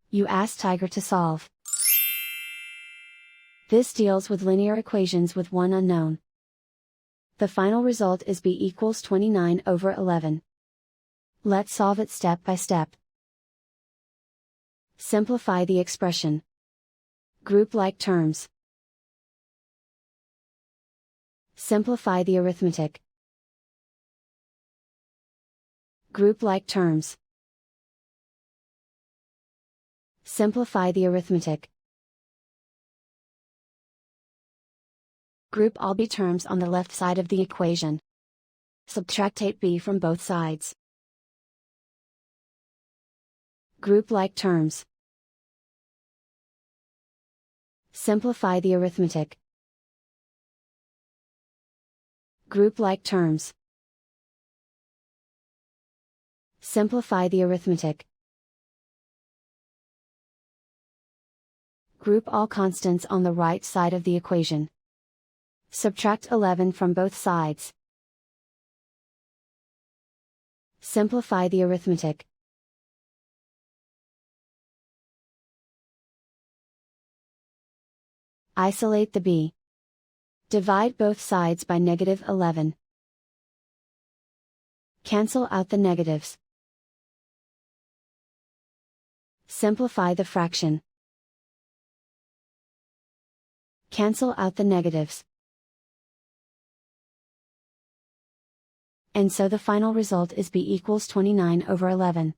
You ask Tiger to solve. This deals with linear equations with one unknown. The final result is b equals 29/11. Let's solve it step by step. Simplify the expression. Group like terms. Simplify the arithmetic. Group like terms. Simplify the arithmetic. Group all b terms on the left side of the equation. Subtract 8b from both sides. Group like terms. Simplify the arithmetic. Group like terms. Simplify the arithmetic. Group all constants on the right side of the equation. Subtract 11 from both sides. Simplify the arithmetic. Isolate the b. Divide both sides by -11. Cancel out the negatives. Simplify the fraction. Cancel out the negatives. And so the final result is b equals 29/11.